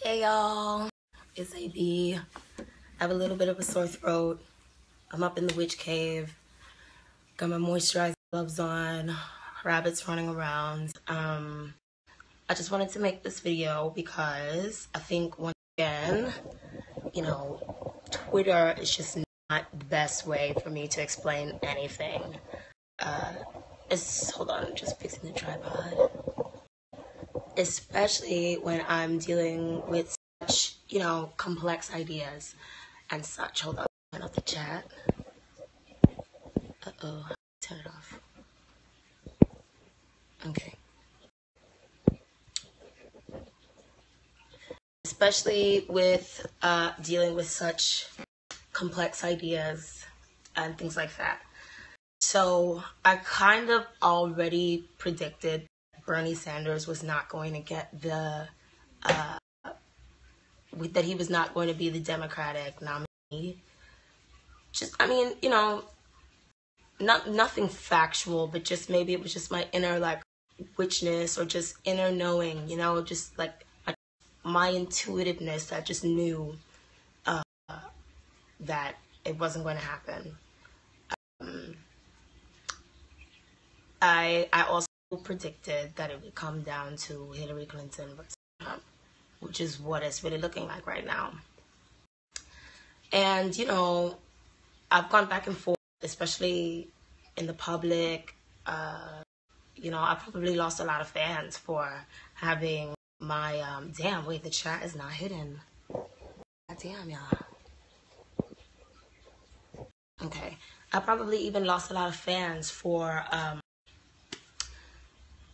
Hey y'all, it's AB. I have a little bit of a sore throat. I'm up in the witch cave. Got my moisturizing gloves on, rabbits running around. I just wanted to make this video because I think once again, Twitter is just not the best way for me to explain anything. Hold on, just fixing the tripod. Especially when I'm dealing with such, complex ideas and such. Hold on, turn off the chat. Uh-oh, turn it off. Okay. Especially with dealing with such complex ideas and things like that. So I kind of already predicted Bernie Sanders was not going to get that he was not going to be the Democratic nominee. Nothing factual, but just maybe it was just my inner witchness or just inner knowing, just my intuitiveness that just knew that it wasn't going to happen. I also predicted that it would come down to Hillary Clinton versus Trump, which is what it's really looking like right now. And, I've gone back and forth, especially in the public. I probably lost a lot of fans for having my, damn, wait, the chat is not hidden. God damn, y'all. Okay. I probably even lost a lot of fans for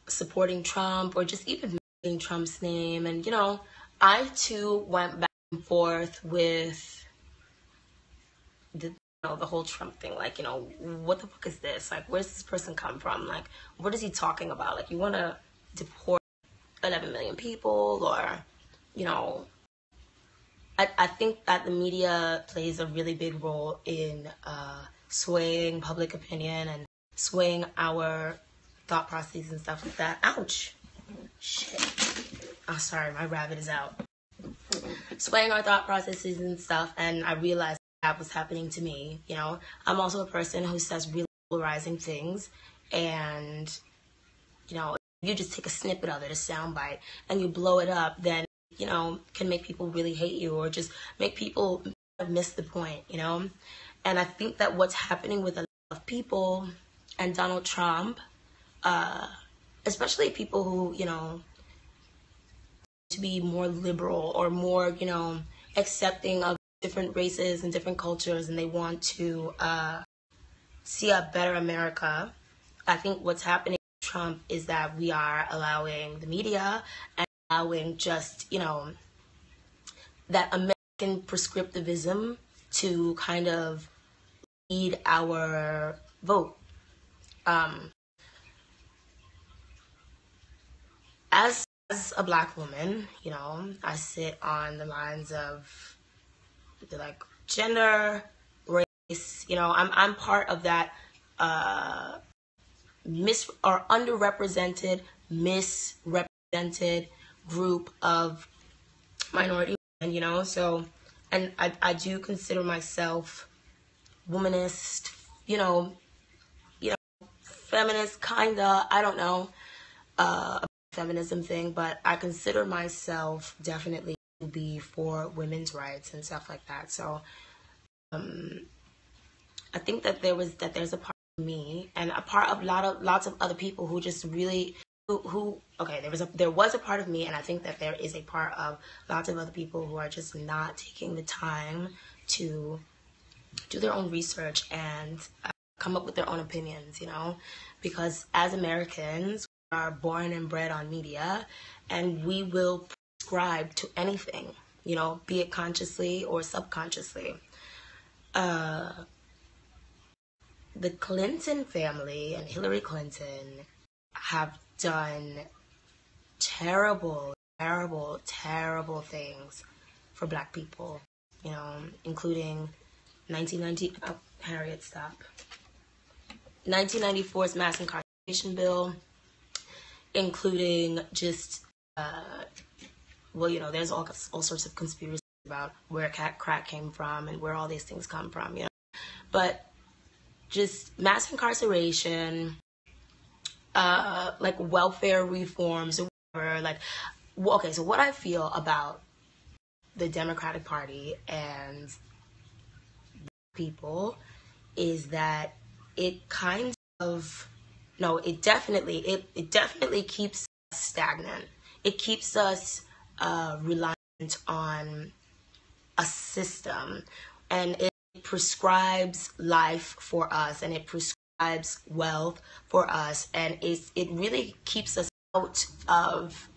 supporting Trump or just even mentioning Trump's name. And, I too went back and forth with the whole Trump thing. What the fuck is this? Where's this person come from? What is he talking about? You want to deport 11 million people? Or, I think that the media plays a really big role in swaying public opinion and swaying our thought processes and stuff like that. Ouch. Shit. Oh, sorry, my rabbit is out. Swaying our thought processes and stuff, and I realized that was happening to me. I'm also a person who says really polarizing things, and you just take a snippet of it, a soundbite, and you blow it up, then can make people really hate you or just make people miss the point. And I think that what's happening with a lot of people and Donald Trump, especially people who to be more liberal or more accepting of different races and different cultures, and they want to see a better America. I think what's happening with Trump is that we are allowing the media and allowing just that American prescriptivism to kind of lead our vote. As a Black woman, I sit on the lines of gender, race. I'm part of that underrepresented, misrepresented group of minority women. So, and I do consider myself womanist, feminist, kinda. I don't know. Feminism thing, but I consider myself definitely to be for women's rights and stuff like that. So I think that there's a part of me and a part of lots of other people who just really there was a part of me, and I think that there is a part of lots of other people who are just not taking the time to do their own research and come up with their own opinions, because as Americans, are born and bred on media, and we will prescribe to anything, be it consciously or subconsciously. The Clinton family and Hillary Clinton have done terrible, terrible, terrible things for Black people, including 1994's mass incarceration bill, including just well, you know, there's all sorts of conspiracies about where crack came from and where all these things come from, you know. But just mass incarceration, like welfare reforms or whatever, like, well, okay, so what I feel about the Democratic Party and people is that it kind of, no, it definitely keeps us stagnant. It keeps us reliant on a system, and it prescribes life for us, and it prescribes wealth for us, and it really keeps us out of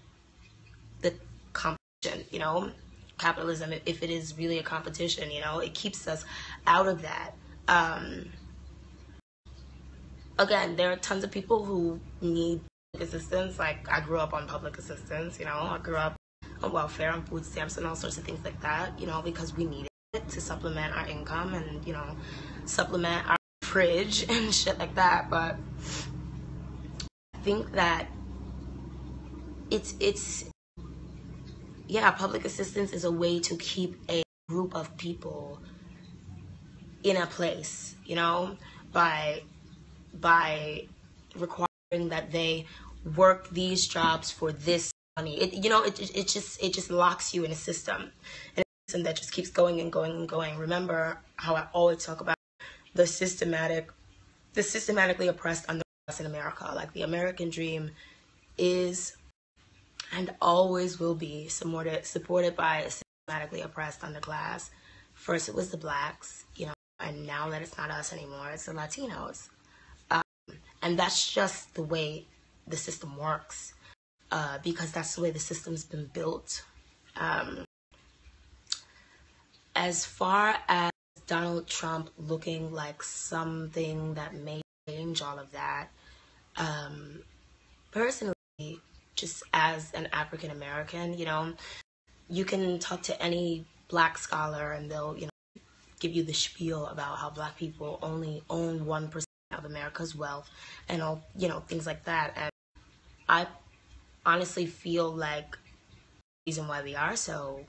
the competition, you know, capitalism, if it is really a competition, you know, it keeps us out of that. Again, there are tons of people who need assistance. Like, I grew up on public assistance, you know, I grew up on welfare and food stamps and all sorts of things like that, you know, because we needed it to supplement our income and, you know, supplement our fridge and shit like that. But I think that it's yeah, public assistance is a way to keep a group of people in a place, you know, by requiring that they work these jobs for this money. It, you know, it just locks you in a system, and a system that just keeps going and going and going. Remember how I always talk about the systematically oppressed underclass in America. Like, the American dream is and always will be supported by a systematically oppressed underclass. First it was the blacks, you know, and now that it's not us anymore, it's the Latinos. And that's just the way the system works, because that's the way the system's been built. As far as Donald Trump looking like something that may change all of that, personally, just as an African American, you know, you can talk to any black scholar and they'll, you know, give you the spiel about how black people only own 1% of America's wealth and all, you know, things like that. And I honestly feel like the reason why we are so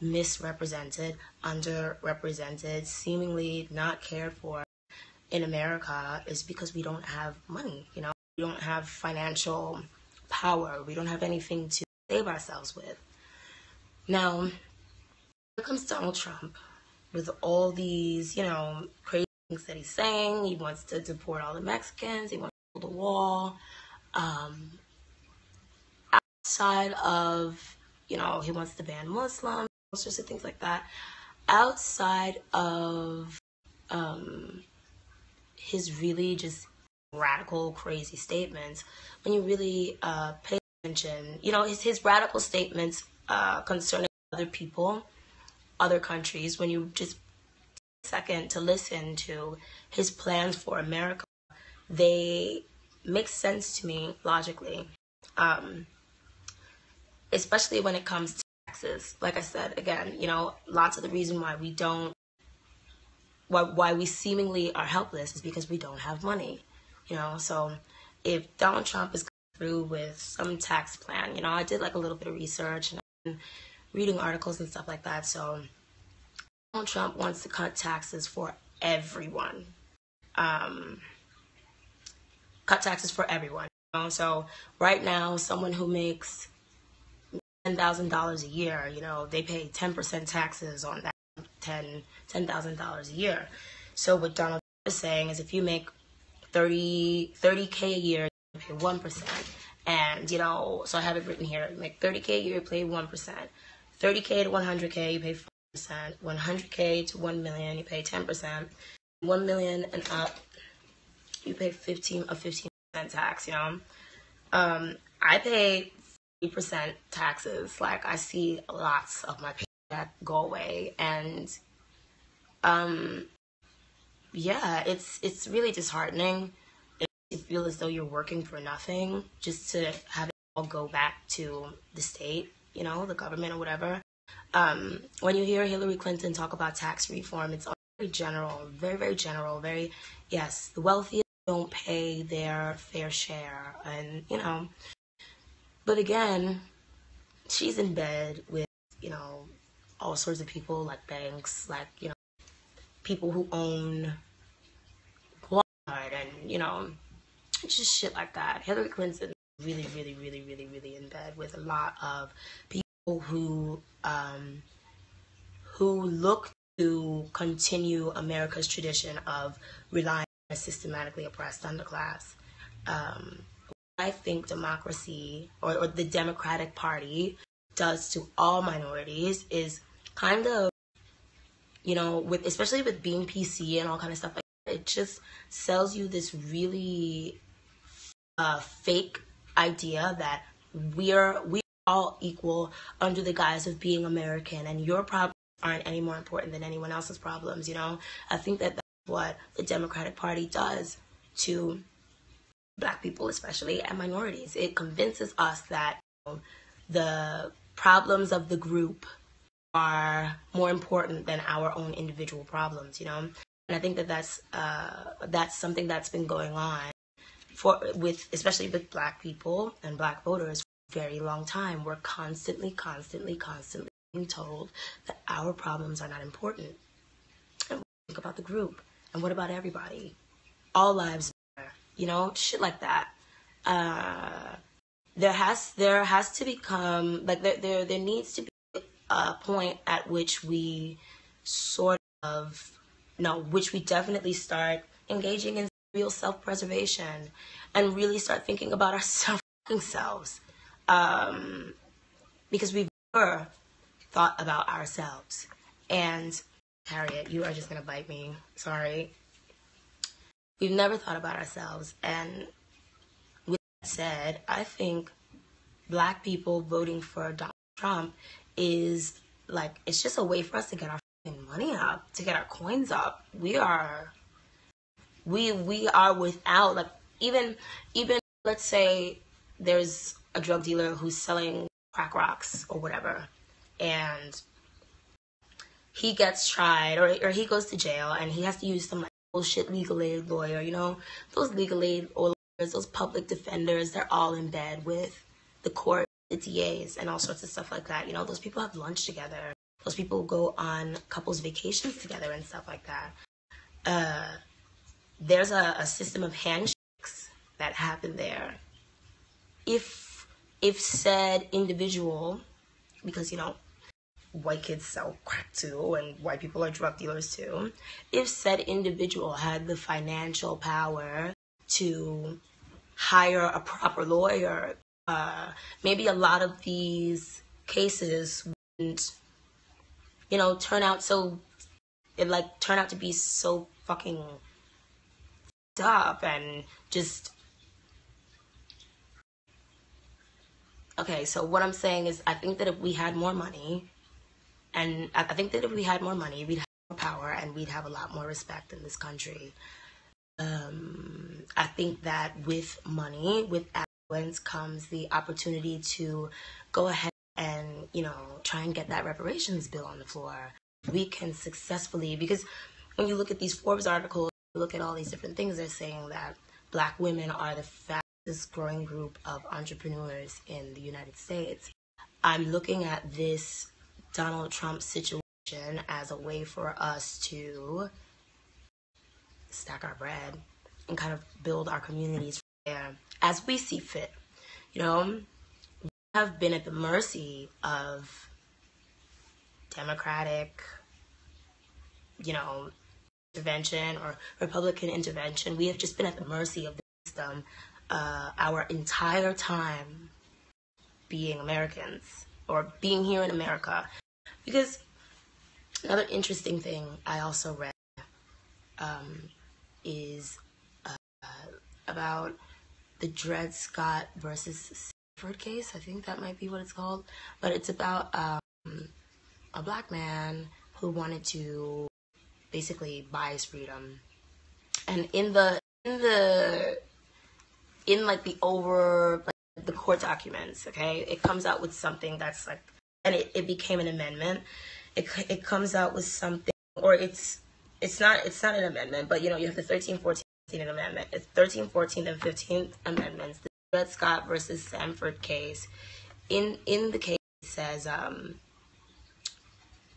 misrepresented, underrepresented, seemingly not cared for in America is because we don't have money, you know, we don't have financial power, we don't have anything to save ourselves with. Now, here comes Donald Trump with all these, you know, crazy things that he's saying. He wants to deport all the Mexicans, he wants to build a wall. Outside of, you know, he wants to ban Muslims, all sorts of things like that. Outside of his really just radical, crazy statements, when you really pay attention, you know, his radical statements concerning other people, other countries, when you just take a second to listen to his plans for America, they make sense to me logically, especially when it comes to taxes. Like I said, again, you know, lots of the reason why we don't, why we seemingly are helpless is because we don't have money, you know. So if Donald Trump is through with some tax plan, you know, I did like a little bit of research and reading articles and stuff like that. So Donald Trump wants to cut taxes for everyone. Cut taxes for everyone. You know? So right now, someone who makes $10,000 a year, you know, they pay 10% taxes on that $10,000 a year. So what Donald Trump is saying is, if you make 30K a year, you pay 1%. And, you know, so I have it written here, you make 30K a year, you pay 1%. 30K to 100K, you pay 4%. 100K to 1 million, you pay 10%. 1 million and up, you pay 15% tax, you know. I pay 3% taxes. Like, I see lots of my paycheck go away, and yeah, it's really disheartening. You feel as though you're working for nothing, just to have it all go back to the state, you know, the government or whatever. When you hear Hillary Clinton talk about tax reform, it's all very general, very, very general, very, yes, the wealthiest don't pay their fair share, and, you know, but again, she's in bed with, all sorts of people, like banks, like, people who own Walmart and, just shit like that. Hillary Clinton really, really, really, really, really in bed with a lot of people who look to continue America's tradition of relying on a systematically oppressed underclass. I think democracy or the Democratic Party does to all minorities is kind of, especially with being PC and all kind of stuff like that, it just sells you this really fake idea that we're all equal under the guise of being American, and your problems aren't any more important than anyone else's problems. I think that that's what the Democratic Party does to Black people, especially, and minorities. It convinces us that the problems of the group are more important than our own individual problems. And I think that that's something that's been going on especially with Black people and Black voters for a very long time. We're constantly being told that our problems are not important. And think about the group. And what about everybody? All lives matter, shit like that. There has to become, like, there needs to be a point at which we which we definitely start engaging in real self-preservation and really start thinking about our selves. Because we've never thought about ourselves. And Harriet, you are just gonna bite me. Sorry. We've never thought about ourselves. And with that said, I think Black people voting for Donald Trump is like, it's just a way for us to get our money up, to get our coins up. We are without, like, even let's say there's a drug dealer who's selling crack rocks or whatever, and he gets tried or he goes to jail and he has to use some like bullshit legal aid lawyer. Those legal aid lawyers, those public defenders, they're all in bed with the court, the DAs, and all sorts of stuff like that. Those people have lunch together. Those people go on couples vacations together and stuff like that. There's a system of handshakes that happen there. If said individual, because white kids sell crack too, and white people are drug dealers too, if said individual had the financial power to hire a proper lawyer, maybe a lot of these cases wouldn't, turn out to be so fucking up and just. Okay, so what I'm saying is, I think that if we had more money, we'd have more power, and we'd have a lot more respect in this country. I think that with money, with affluence, comes the opportunity to go ahead and, try and get that reparations bill on the floor. We can successfully, because when you look at these Forbes articles, look at all these different things, they're saying that Black women are the fastest growing group of entrepreneurs in the United States. I'm looking at this Donald Trump situation as a way for us to stack our bread and kind of build our communities from there as we see fit. We have been at the mercy of Democratic, intervention or Republican intervention. We have just been at the mercy of the system our entire time being Americans or being here in America. Because another interesting thing I also read is about the Dred Scott versus Sanford case. I think that might be what it's called. But it's about a Black man who wanted to basically buy his freedom. And in the court documents, okay, it comes out with something that's like, and it became an amendment. It comes out with something, or it's not an amendment, but you have the 13th, 14th, 15th amendment. It's 13th, 14th, and 15th amendments. The Dred Scott versus Sanford case. In the case, says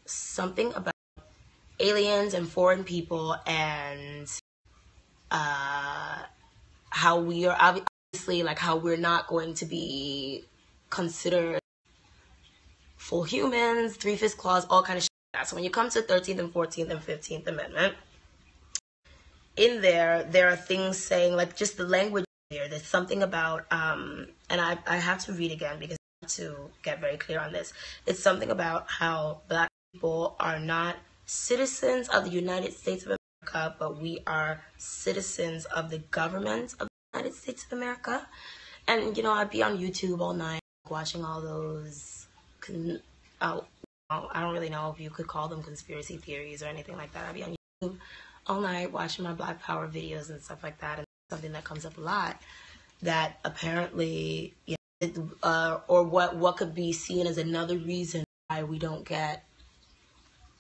something about aliens and foreign people, and how we are obviously, like, how we're not going to be considered full humans, 3/5 clause, all kind of shit like that. So when you come to 13th and 14th and 15th Amendment, in there are things saying, like, just the language there. There's something about, and I have to read again because I have to get very clear on this. It's something about how Black people are not citizens of the United States of America, but we are citizens of the government of the United States of America. And, you know, I'd be on YouTube all night watching all those, I don't really know if you could call them conspiracy theories or anything like that. I'd be on YouTube all night watching my Black Power videos and stuff like that. And something that comes up a lot, that apparently, you know, or what could be seen as another reason why we don't get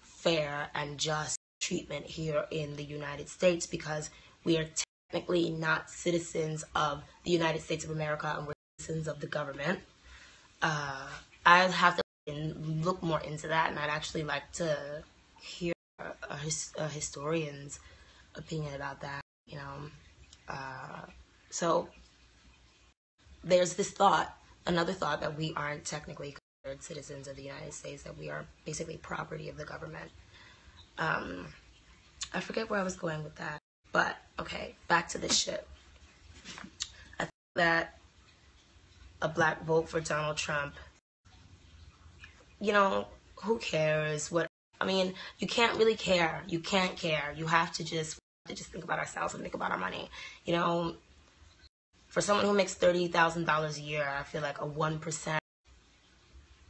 fair and just treatment here in the United States, because we are technically not citizens of the United States of America, and we're citizens of the government. I'd have to look more into that, and I'd actually like to hear a historian's opinion about that, you know. So there's this thought, another thought, that we aren't technically considered citizens of the United States, that we are basically property of the government. I forget where I was going with that, but okay, back to this shit. I think that a Black vote for Donald Trump, you know, who cares? What, I mean, you can't really care. You can't care. You have to just think about ourselves and think about our money. You know, for someone who makes $30,000 a year, I feel like a 1%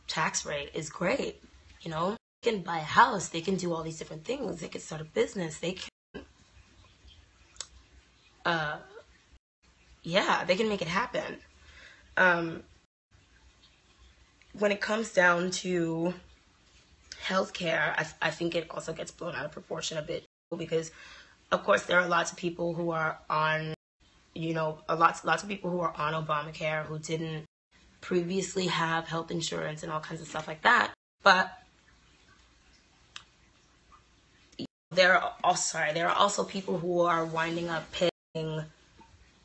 tax rate is great. You know, they can buy a house, they can do all these different things, they can start a business, they can, yeah, they can make it happen. When it comes down to healthcare, I think it also gets blown out of proportion a bit, because, of course, there are lots of people who are on, you know, lots of people who are on Obamacare who didn't previously have health insurance and all kinds of stuff like that. But there are also people who are winding up paying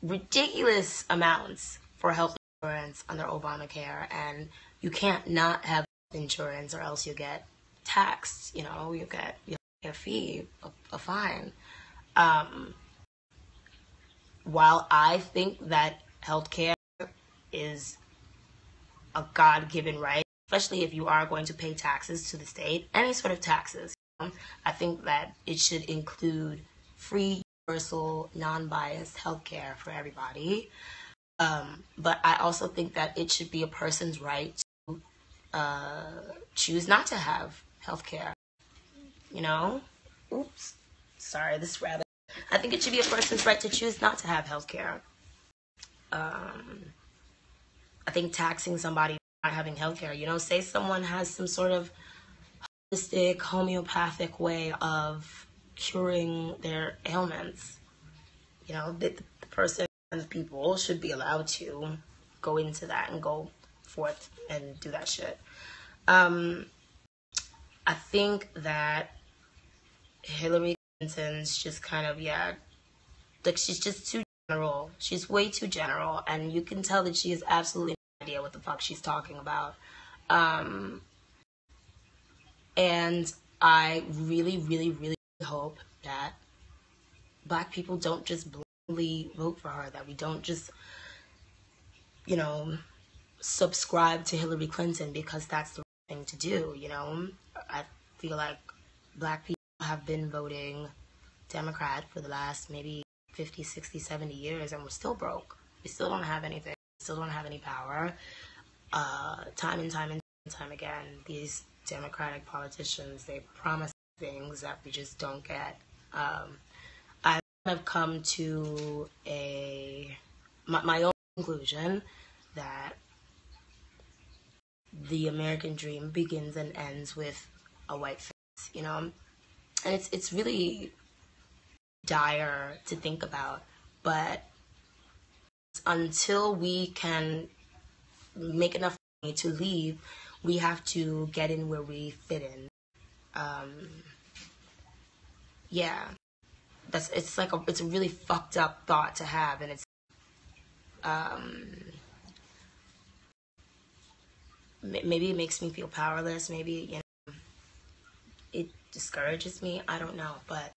ridiculous amounts for health insurance under Obamacare, and you can't not have insurance or else you get taxed. You know, you get a fee, a fine. While I think that healthcare is a God-given right, especially if you are going to pay taxes to the state, any sort of taxes, you know, I think that it should include free, universal, non-biased healthcare for everybody. But I also think that it should be a person's right to choose not to have healthcare. You know? Oops. Sorry, this rabbit. I think it should be a person's right to choose not to have healthcare. I think taxing somebody for not having healthcare, you know, say someone has some sort of holistic, homeopathic way of curing their ailments. You know, the person and the people should be allowed to go into that and go forth and do that shit. I think that Hillary Clinton's just kind of, like, she's just too general. She's way too general, and you can tell that she has absolutely no idea what the fuck she's talking about. And I really, really, really hope that Black people don't just blindly vote for her, that we don't just, you know, subscribe to Hillary Clinton because that's the right thing to do, you know. I feel like Black people have been voting Democrat for the last maybe 50, 60, 70 years, and we're still broke. We still don't have anything. We still don't have any power. Time and time again, these Democratic politicians, they promise things that we just don't get. I've come to my own conclusion that the American dream begins and ends with a white face, you know? And it's really dire to think about, but until we can make enough money to leave, we have to get in where we fit in. Yeah, it's a really fucked up thought to have, and it's maybe it makes me feel powerless. Maybe it discourages me. I don't know, but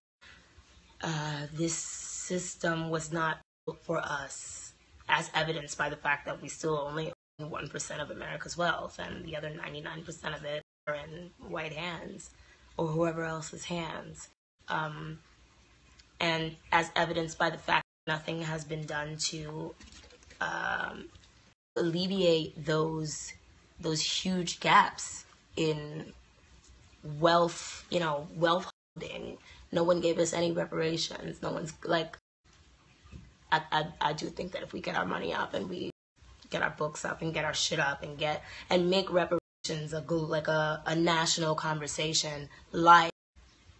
this system was not built for us, as evidenced by the fact that we still only own 1% of America's wealth, and the other 99% of it are in white hands or whoever else's hands. And as evidenced by the fact that nothing has been done to alleviate those huge gaps in wealth, wealth holding. No one gave us any reparations. No one's like, I do think that if we get our money up and we get our books up and get our shit up and make reparations a national conversation like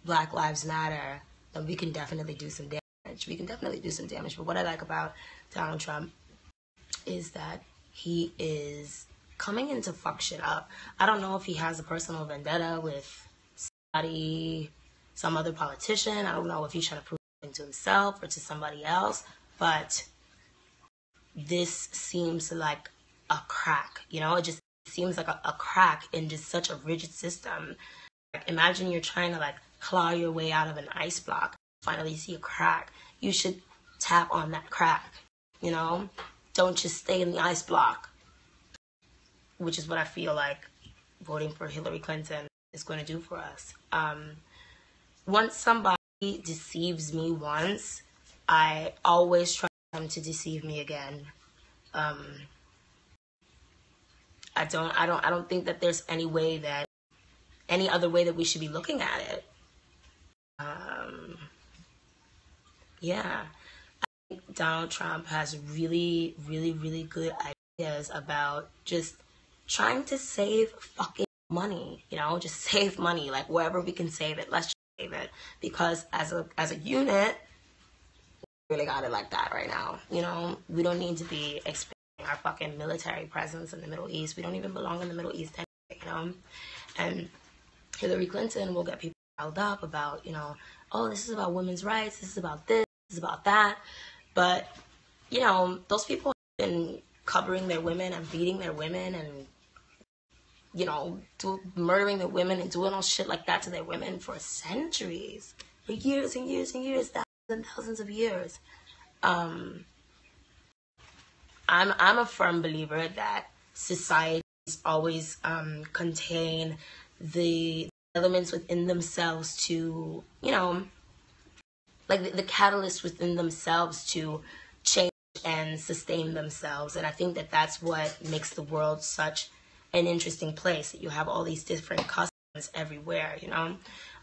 Black Lives Matter, then we can definitely do some damage. But what I like about Donald Trump is that he is coming in to fuck shit up. I don't know if he has a personal vendetta with somebody, some other politician. I don't know if he's trying to prove something to himself or to somebody else, but this seems like a crack, it just seems like a crack in just such a rigid system. Like, imagine you're trying to claw your way out of an ice block, finally see a crack. You should tap on that crack, don't just stay in the ice block, which is what I feel like voting for Hillary Clinton is going to do for us. Once somebody deceives me once, I always try them to deceive me again. I don't think that there's any other way that we should be looking at it. Yeah. I think Donald Trump has really, really, really good ideas about just trying to save fucking money, just save money, wherever we can save it, let's just save it. Because as a unit, we really got it like that right now. We don't need to be expanding our fucking military presence in the Middle East. We don't even belong in the Middle East anyway, And Hillary Clinton will get people riled up about, oh, this is about women's rights, this is about this is about that. But, those people have been covering their women and beating their women and, murdering their women and doing all shit like that to their women for centuries, for years and years and years, thousands and thousands of years. I'm a firm believer that societies always contain the elements within themselves to, the catalyst within themselves to change and sustain themselves. And I think that that's what makes the world such an interesting place, that you have all these different customs everywhere, I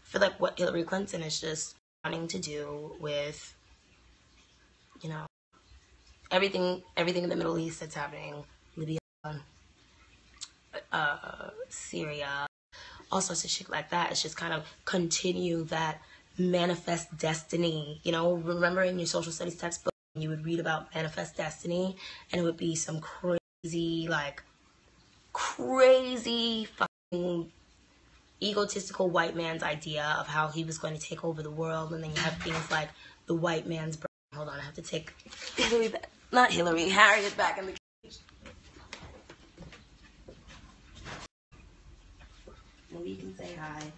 feel like what Hillary Clinton is just wanting to do with, everything in the Middle East that's happening, Libya, Syria, all sorts of shit like that. It's just kind of continue that manifest destiny. Remember in your social studies textbook, you would read about manifest destiny, and it would be some crazy fucking egotistical white man's idea of how he was going to take over the world. And then you have things like the white man's brain. Hold on, I have to take Harriet back in the cage. Maybe you can say hi.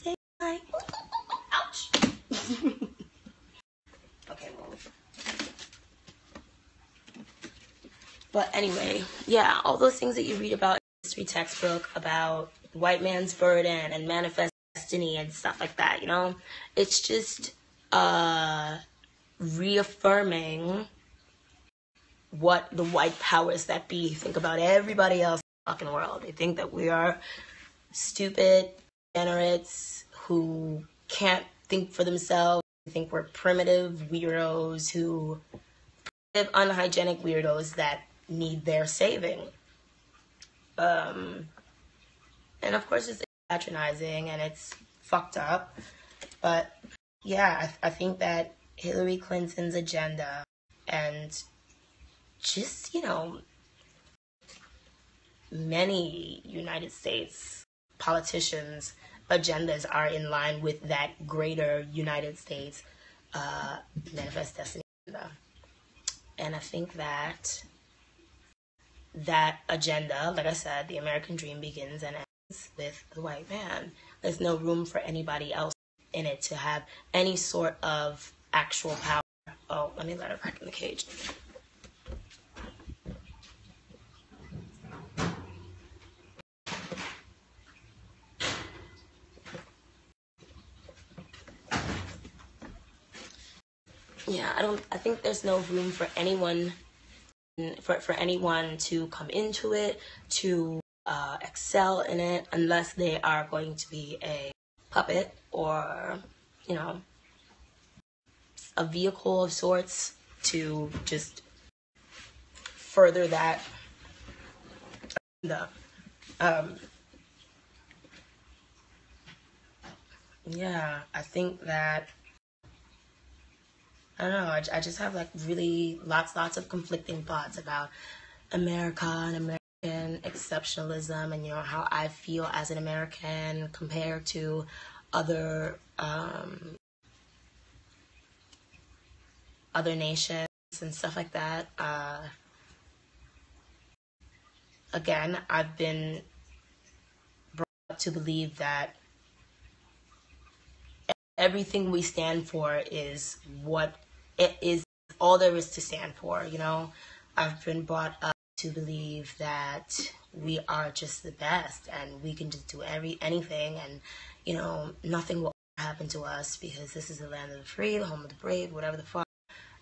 Say hi. Ouch. Okay, well. But anyway, yeah, all those things that you read about in the history textbook about the white man's burden and manifest destiny and stuff like that, it's just reaffirming what the white powers that be think about everybody else in the fucking world. They think that we are stupid degenerates who can't think for themselves. They think we're primitive weirdos unhygienic weirdos that need their saving. And of course it's patronizing and it's fucked up. But yeah, I think that Hillary Clinton's agenda and just, many United States politicians' agendas are in line with that greater United States manifest destiny agenda. And I think that that agenda, like I said, the American dream begins and ends with the white man. There's no room for anybody else in it to have any sort of actual power. Oh, let me let her back in the cage. Yeah, I think there's no room for anyone to come into it, to excel in it, unless they are going to be a puppet or, you know, a vehicle of sorts to just further that agenda. Yeah, I think that, I don't know, I just have like really lots of conflicting thoughts about America and American exceptionalism, and, you know, how I feel as an American compared to other nations and stuff like that. Again, I've been brought up to believe that everything we stand for is what it is, all there is to stand for, you know? I've been brought up to believe that we are just the best and we can just do anything, and, you know, nothing will happen to us because this is the land of the free, the home of the brave, whatever the fuck.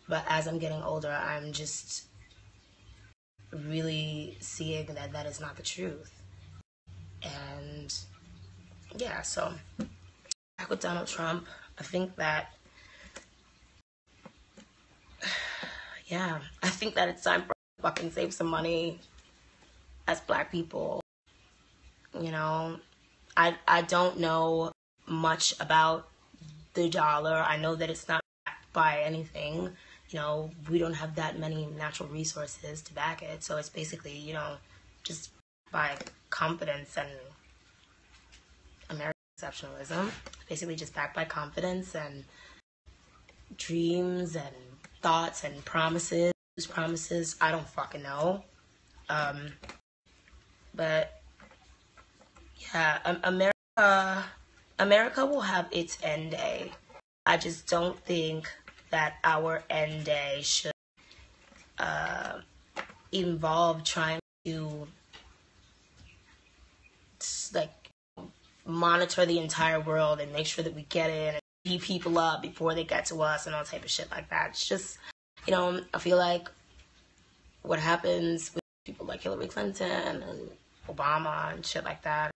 But as I'm getting older, I'm just really seeing that that is not the truth. And yeah, so back with Donald Trump, I think that, yeah, I think that it's time for us to fucking save some money as black people. You know, I don't know much about the dollar. I know that it's not backed by anything. You know, we don't have that many natural resources to back it. So it's basically, you know, just by confidence and American exceptionalism. Basically just backed by confidence and dreams and thoughts and promises. Whose promises? I don't fucking know. But yeah, America will have its end day. I just don't think that our end day should involve trying to like monitor the entire world and make sure that we get in and beat people up before they get to us and all type of shit like that. It's just, you know, I feel like what happens with people like Hillary Clinton and Obama and shit like that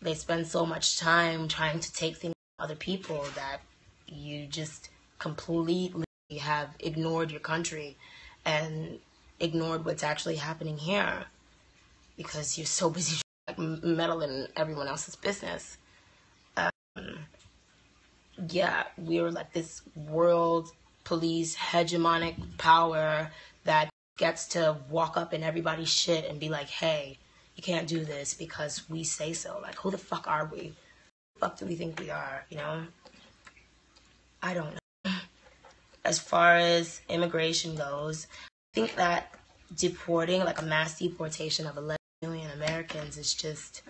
they spend so much time trying to take things from other people that you just completely have ignored your country and ignored what's actually happening here because you're so busy like meddling in everyone else's business. Yeah, we were like this world police hegemonic power that gets to walk up in everybody's shit and be like, hey, you can't do this because we say so. Like, who the fuck are we? Who the fuck do we think we are, you know? I don't know. As far as immigration goes, I think that deporting, like a mass deportation of 11 million Americans is just,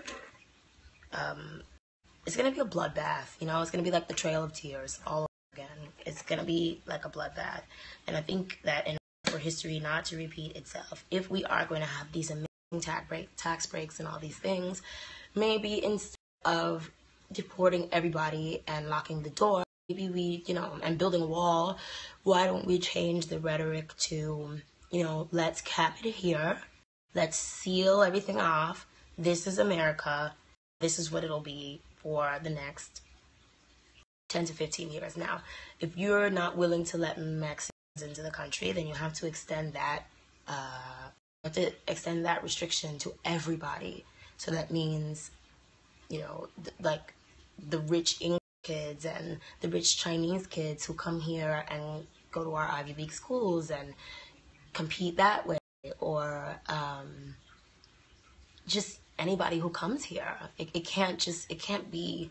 it's going to be a bloodbath, you know? It's going to be like the Trail of Tears all over again. It's going to be like a bloodbath. And I think that in order for history not to repeat itself, if we are going to have these amazing tax breaks and all these things, maybe instead of deporting everybody and locking the door, maybe we, you know, and building a wall, why don't we change the rhetoric to, you know, let's cap it here, let's seal everything off, this is America, this is what it'll be for the next 10 to 15 years. Now, if you're not willing to let Mexicans into the country, then you have to extend that restriction to everybody. So that means, you know, like the rich English kids and the rich Chinese kids who come here and go to our Ivy League schools and compete that way, or just anybody who comes here. It can't be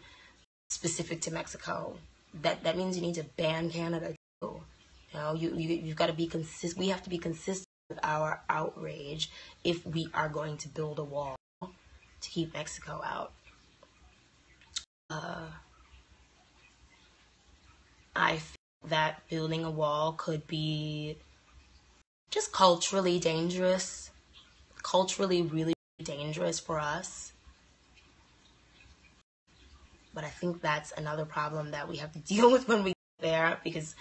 specific to Mexico. That means you need to ban Canada too. You know, you've got to be consistent. We have to be consistent with our outrage if we are going to build a wall to keep Mexico out. I think that building a wall could be just culturally dangerous, culturally really dangerous for us. But I think that's another problem that we have to deal with when we get there, because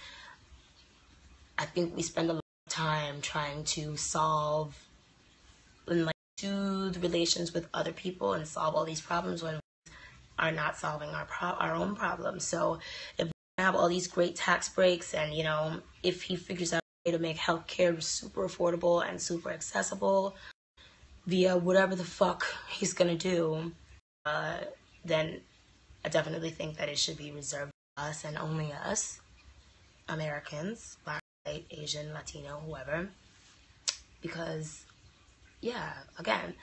I think we spend a lot of time trying to solve and like soothe relations with other people and solve all these problems when we are not solving our own problems. So if we have all these great tax breaks, and you know, if he figures out a way to make healthcare super affordable and super accessible via whatever the fuck he's gonna do, then I definitely think that it should be reserved to us and only us, Americans, Black, White, Asian, Latino, whoever. Because, yeah, again,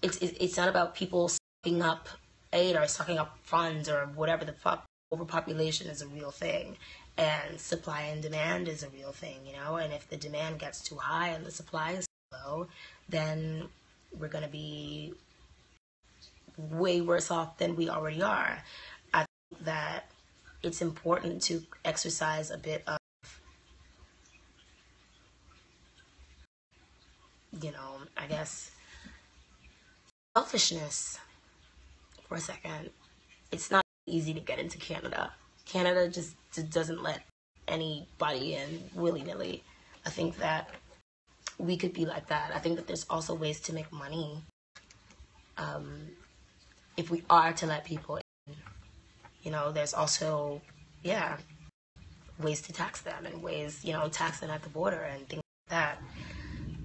it's not about people sucking up aid or sucking up funds or whatever the fuck. Overpopulation is a real thing, and supply and demand is a real thing, you know. And if the demand gets too high and the supply is low, then we're gonna be way worse off than we already are. I think that it's important to exercise a bit of, you know, I guess, selfishness for a second. It's not easy to get into Canada. Canada just doesn't let anybody in willy-nilly. I think that we could be like that. I think that there's also ways to make money if we are to let people in. You know, there's also, yeah, ways to tax them, and ways, you know, tax them at the border and things like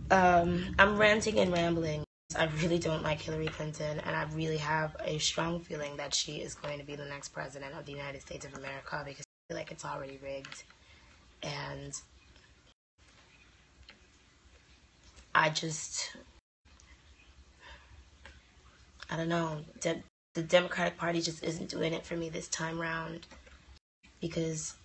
that. I'm ranting and rambling. I really don't like Hillary Clinton, and I really have a strong feeling that she is going to be the next president of the United States of America, because I feel like it's already rigged. And I don't know. The Democratic Party just isn't doing it for me this time round, because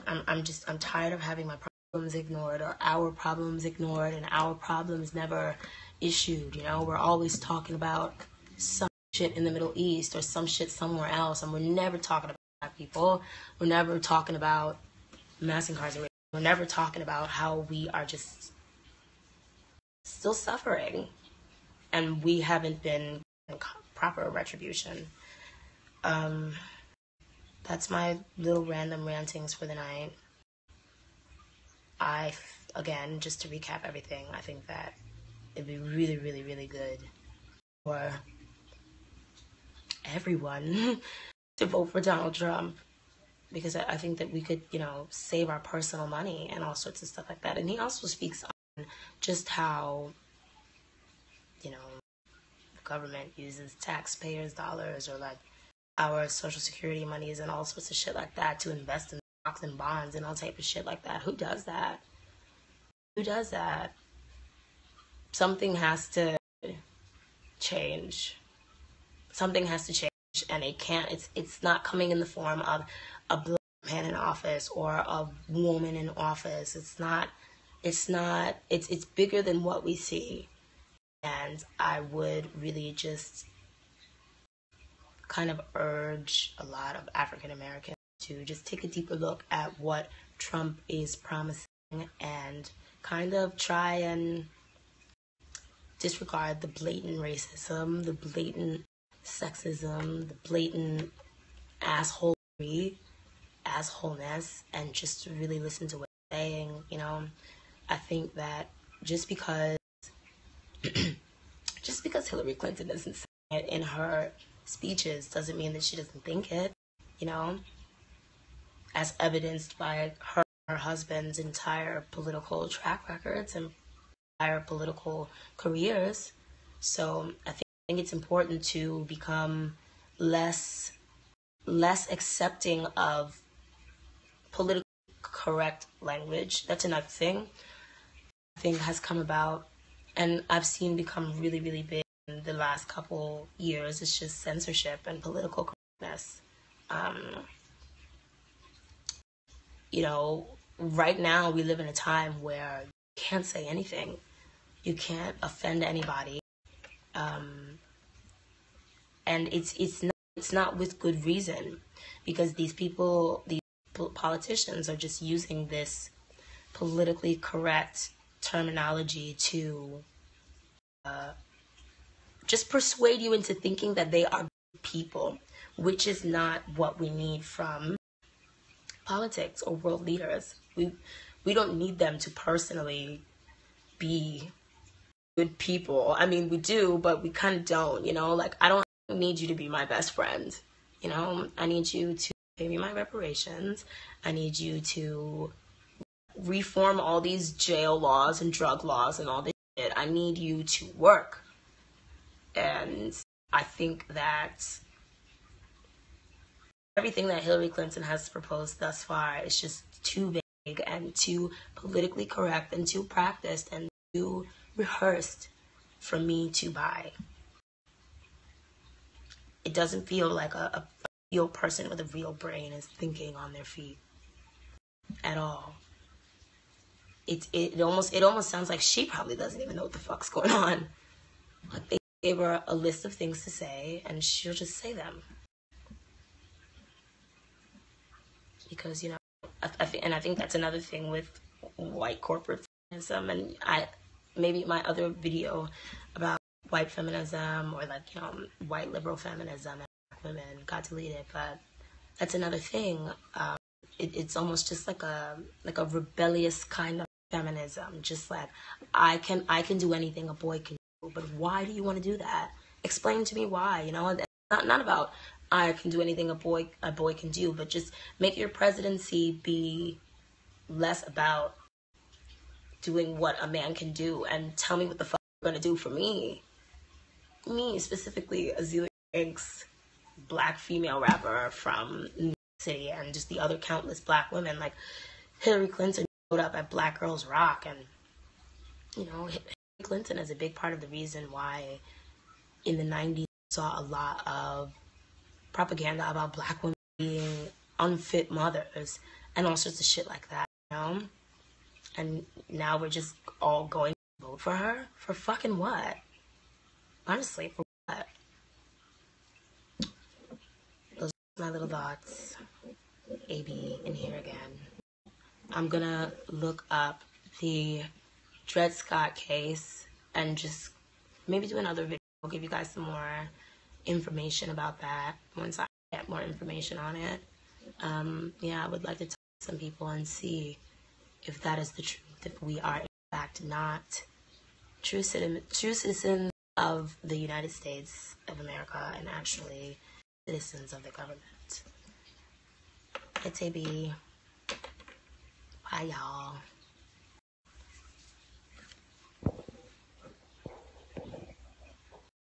I'm tired of having my problems ignored, or our problems ignored, and our problems never issued. You know, we're always talking about some shit in the Middle East or some shit somewhere else, and we're never talking about Black people. We're never talking about mass incarceration. We're never talking about how we are just still suffering, and we haven't been given proper retribution. That's my little random rantings for the night. Again, just to recap everything, I think that it'd be really, really, really good for everyone to vote for Donald Trump, because I think that we could, you know, save our personal money and all sorts of stuff like that. And he also speaks on just how, you know, the government uses taxpayers' dollars, or like our Social Security monies and all sorts of shit like that, to invest in stocks and bonds and all type of shit like that. Who does that? Who does that? Something has to change. Something has to change, and it's not coming in the form of a Black man in office or a woman in office. It's bigger than what we see. And I would really just kind of urge a lot of African Americans to just take a deeper look at what Trump is promising, and kind of try and disregard the blatant racism, the blatant sexism, the blatant assholeness, and just really listen to what he's saying. You know, I think that just because Hillary Clinton doesn't say it in her speeches doesn't mean that she doesn't think it, you know, as evidenced by her husband's entire political track records and entire political careers. So I think it's important to become less accepting of politically correct language. That's another thing I think has come about, and I've seen become really, really big in the last couple years is just censorship and political correctness. You know, right now we live in a time where you can't say anything. You can't offend anybody. And it's not with good reason, because these politicians are just using this politically correct terminology to just persuade you into thinking that they are people, which is not what we need from politics or world leaders. We don't need them to personally be good people. I mean, we do, but we kind of don't, you know? Like, I don't need you to be my best friend, you know? I need you to pay me my reparations. I need you to reform all these jail laws and drug laws and all this shit. I need you to work. And I think that everything that Hillary Clinton has proposed thus far is just too vague and too politically correct and too practiced and too rehearsed for me to buy. It doesn't feel like a real person with a real brain is thinking on their feet at all. It almost sounds like she probably doesn't even know what the fuck's going on. Like, they gave her a list of things to say and she'll just say them. Because, you know, I think that's another thing with white corporate feminism, and maybe my other video about white feminism, or like, you know, white liberal feminism and black women got deleted, but that's another thing. It's almost just like a rebellious kind of feminism, just like I can do anything a boy can do, but why do you want to do that? Explain to me why, you know? And not about I can do anything a boy can do, but just make your presidency be less about doing what a man can do and tell me what the fuck you're gonna do for me. Me specifically, Azealia Banks, black female rapper from New York City, and just the other countless black women. Like, Hillary Clinton showed up at Black Girls Rock, and, you know, Hillary Clinton is a big part of the reason why in the 90s we saw a lot of propaganda about black women being unfit mothers and all sorts of shit like that, you know? And now we're just all going to vote for her? For fucking what? Honestly, for what? Those are my little thoughts. AB in here again. I'm gonna look up the Dred Scott case and just maybe do another video. I'll give you guys some more information about that once I get more information on it. Yeah, I would like to talk to some people and see if that is the truth, if we are in fact not true citizens of the United States of America and actually citizens of the government. It's AB. Bye, y'all.